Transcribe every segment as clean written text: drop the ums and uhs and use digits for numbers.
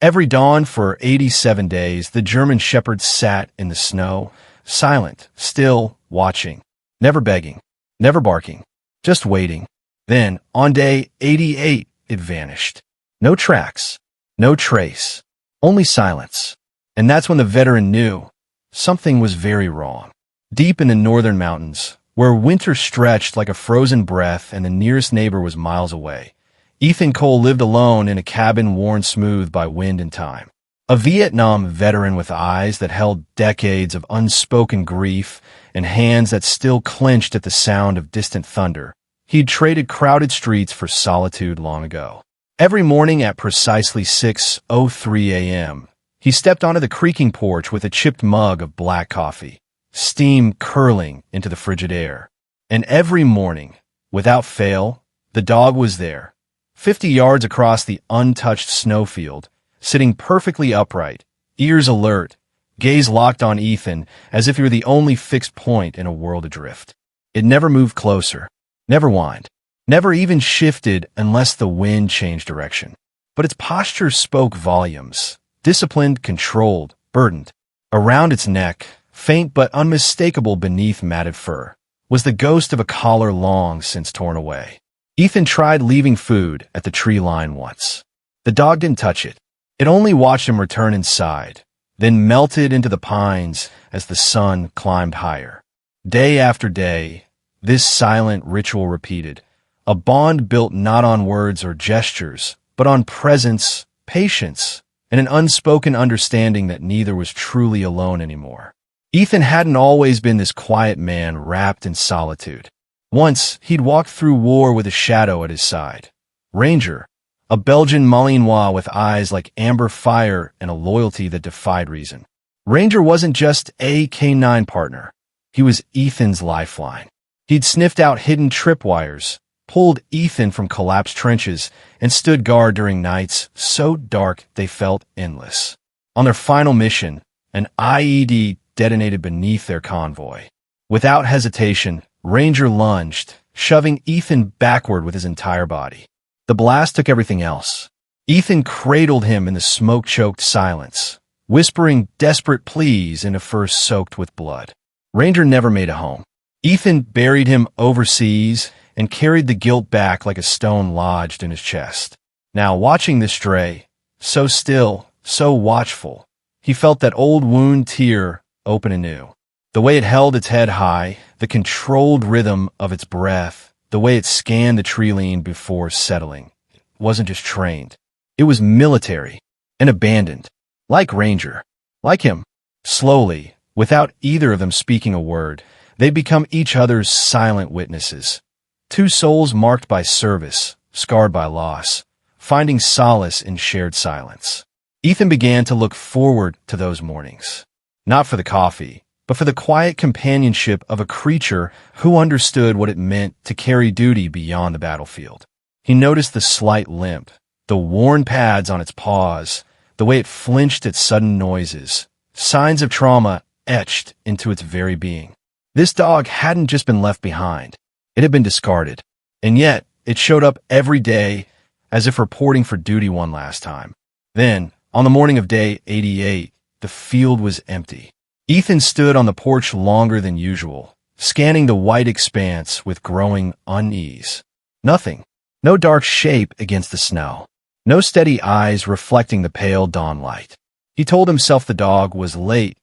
Every dawn for 87 days, the German shepherd sat in the snow, silent, still, watching, never begging, never barking, just waiting. Then, on day 88, it vanished. No tracks, no trace, only silence. And that's when the veteran knew something was very wrong. Deep in the northern mountains, where winter stretched like a frozen breath and the nearest neighbor was miles away, Ethan Cole lived alone in a cabin worn smooth by wind and time. A Vietnam veteran with eyes that held decades of unspoken grief and hands that still clenched at the sound of distant thunder, he'd traded crowded streets for solitude long ago. Every morning at precisely 6:03 a.m., he stepped onto the creaking porch with a chipped mug of black coffee, steam curling into the frigid air. And every morning, without fail, the dog was there, 50 yards across the untouched snowfield, sitting perfectly upright, ears alert, gaze locked on Ethan as if he were the only fixed point in a world adrift. It never moved closer, never whined, never even shifted unless the wind changed direction. But its posture spoke volumes, disciplined, controlled, burdened. Around its neck, faint but unmistakable beneath matted fur, was the ghost of a collar long since torn away. Ethan tried leaving food at the tree line once. The dog didn't touch it. It only watched him return inside, then melted into the pines as the sun climbed higher. Day after day, this silent ritual repeated, a bond built not on words or gestures, but on presence, patience, and an unspoken understanding that neither was truly alone anymore. Ethan hadn't always been this quiet man wrapped in solitude. Once, he'd walked through war with a shadow at his side. Ranger, a Belgian Malinois with eyes like amber fire and a loyalty that defied reason. Ranger wasn't just a K9 partner. He was Ethan's lifeline. He'd sniffed out hidden tripwires, pulled Ethan from collapsed trenches, and stood guard during nights so dark they felt endless. On their final mission, an IED detonated beneath their convoy. Without hesitation, Ranger lunged, shoving Ethan backward with his entire body. The blast took everything else. Ethan cradled him in the smoke-choked silence, whispering desperate pleas in a fur soaked with blood. Ranger never made a home. Ethan buried him overseas and carried the guilt back like a stone lodged in his chest. Now, watching this stray, so still, so watchful, he felt that old wound tear open anew. The way it held its head high, the controlled rhythm of its breath, the way it scanned the tree line before settling. It wasn't just trained. It was military and abandoned. Like Ranger. Like him. Slowly, without either of them speaking a word, they'd become each other's silent witnesses. Two souls marked by service, scarred by loss, finding solace in shared silence. Ethan began to look forward to those mornings. Not for the coffee, but for the quiet companionship of a creature who understood what it meant to carry duty beyond the battlefield. He noticed the slight limp, the worn pads on its paws, the way it flinched at sudden noises, signs of trauma etched into its very being. This dog hadn't just been left behind. It had been discarded. And yet, it showed up every day as if reporting for duty one last time. Then, on the morning of day 88, the field was empty. Ethan stood on the porch longer than usual, scanning the white expanse with growing unease. Nothing. No dark shape against the snow. No steady eyes reflecting the pale dawn light. He told himself the dog was late,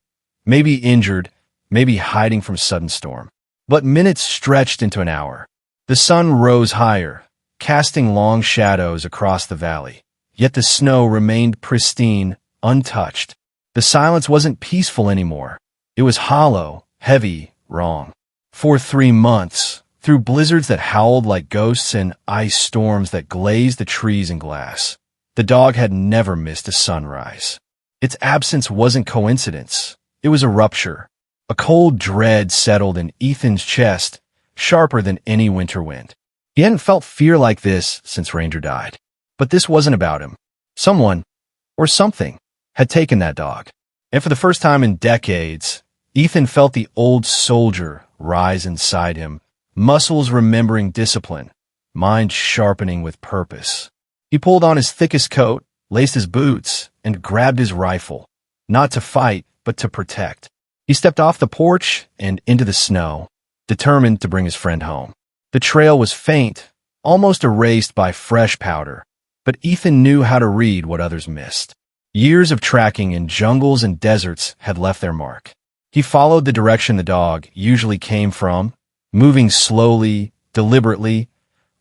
maybe injured, maybe hiding from sudden storm. But minutes stretched into an hour. The sun rose higher, casting long shadows across the valley. Yet the snow remained pristine, untouched. The silence wasn't peaceful anymore. It was hollow, heavy, wrong. For 3 months, through blizzards that howled like ghosts and ice storms that glazed the trees and glass, the dog had never missed a sunrise. Its absence wasn't coincidence. It was a rupture. A cold dread settled in Ethan's chest, sharper than any winter wind. He hadn't felt fear like this since Ranger died. But this wasn't about him. Someone, or something, had taken that dog. And for the first time in decades, Ethan felt the old soldier rise inside him, muscles remembering discipline, mind sharpening with purpose. He pulled on his thickest coat, laced his boots, and grabbed his rifle, not to fight, but to protect. He stepped off the porch and into the snow, determined to bring his friend home. The trail was faint, almost erased by fresh powder, but Ethan knew how to read what others missed. Years of tracking in jungles and deserts had left their mark. He followed the direction the dog usually came from, moving slowly, deliberately,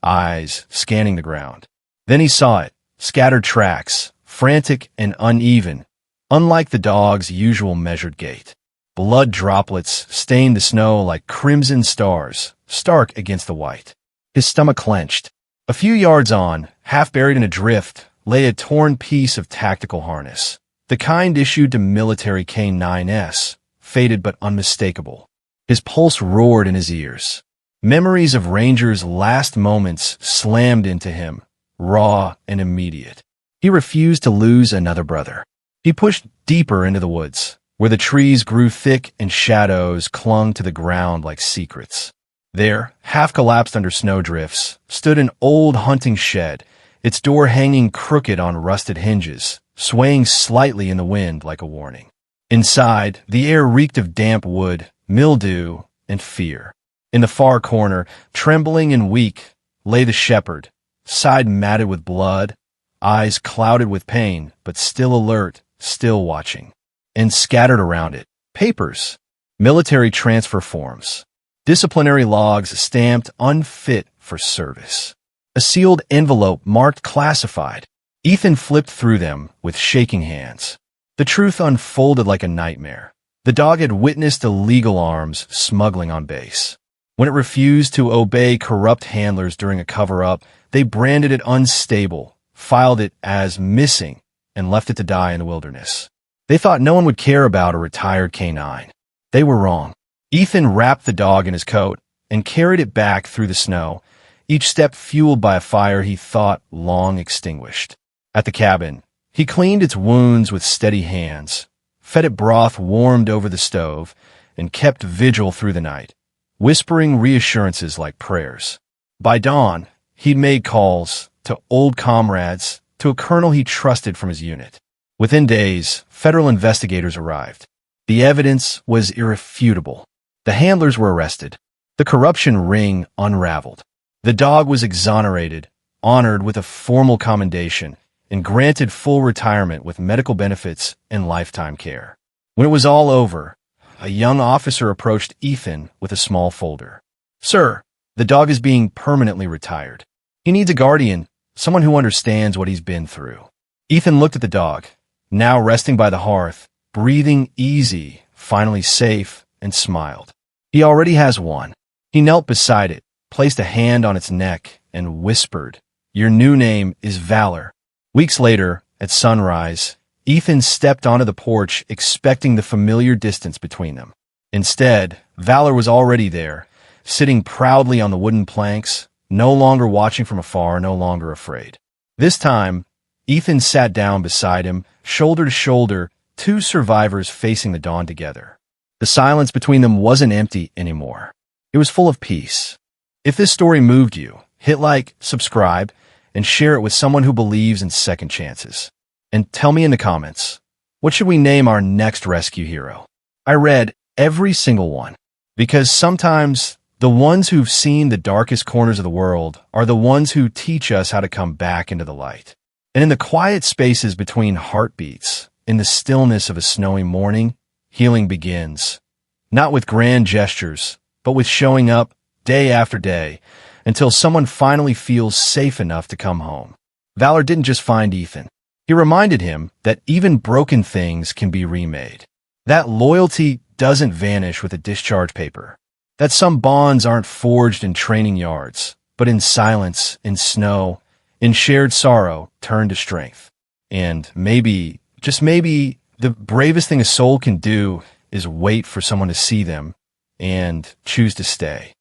eyes scanning the ground. Then he saw it, scattered tracks, frantic and uneven, unlike the dog's usual measured gait. Blood droplets stained the snow like crimson stars, stark against the white. His stomach clenched. A few yards on, half buried in a drift, lay a torn piece of tactical harness, the kind issued to military K-9s, faded but unmistakable. His pulse roared in his ears. Memories of Ranger's last moments slammed into him, raw and immediate. He refused to lose another brother. He pushed deeper into the woods, where the trees grew thick and shadows clung to the ground like secrets. There, half collapsed under snowdrifts, stood an old hunting shed, its door hanging crooked on rusted hinges, swaying slightly in the wind like a warning. Inside, the air reeked of damp wood, mildew, and fear. In the far corner, trembling and weak, lay the shepherd, side matted with blood, eyes clouded with pain, but still alert, still watching. And scattered around it, papers, military transfer forms, disciplinary logs stamped unfit for service. A sealed envelope marked classified. Ethan flipped through them with shaking hands. The truth unfolded like a nightmare. The dog had witnessed illegal arms smuggling on base. When it refused to obey corrupt handlers during a cover-up, they branded it unstable, filed it as missing, and left it to die in the wilderness. They thought no one would care about a retired canine. They were wrong. Ethan wrapped the dog in his coat and carried it back through the snow, each step fueled by a fire he thought long extinguished. At the cabin, he cleaned its wounds with steady hands, fed it broth warmed over the stove, and kept vigil through the night, whispering reassurances like prayers. By dawn, he'd made calls to old comrades, to a colonel he trusted from his unit. Within days, federal investigators arrived. The evidence was irrefutable. The handlers were arrested. The corruption ring unraveled. The dog was exonerated, honored with a formal commendation, and granted full retirement with medical benefits and lifetime care. When it was all over, a young officer approached Ethan with a small folder. "Sir, the dog is being permanently retired. He needs a guardian, someone who understands what he's been through." Ethan looked at the dog, now resting by the hearth, breathing easy, finally safe, and smiled. He already has one. He knelt beside it, placed a hand on its neck, and whispered, "Your new name is Valor." Weeks later, at sunrise, Ethan stepped onto the porch expecting the familiar distance between them. Instead, Valor was already there, sitting proudly on the wooden planks, no longer watching from afar, no longer afraid. This time, Ethan sat down beside him, shoulder to shoulder, two survivors facing the dawn together. The silence between them wasn't empty anymore. It was full of peace. If this story moved you, hit like, subscribe, and share it with someone who believes in second chances. And tell me in the comments, what should we name our next rescue hero? I read every single one, because sometimes the ones who've seen the darkest corners of the world are the ones who teach us how to come back into the light. And in the quiet spaces between heartbeats, in the stillness of a snowy morning, healing begins. Not with grand gestures, but with showing up day after day until someone finally feels safe enough to come home. Valor didn't just find Ethan. He reminded him that even broken things can be remade. That loyalty doesn't vanish with a discharge paper. That some bonds aren't forged in training yards, but in silence, in snow, in shared sorrow turned to strength. And maybe, just maybe, the bravest thing a soul can do is wait for someone to see them and choose to stay.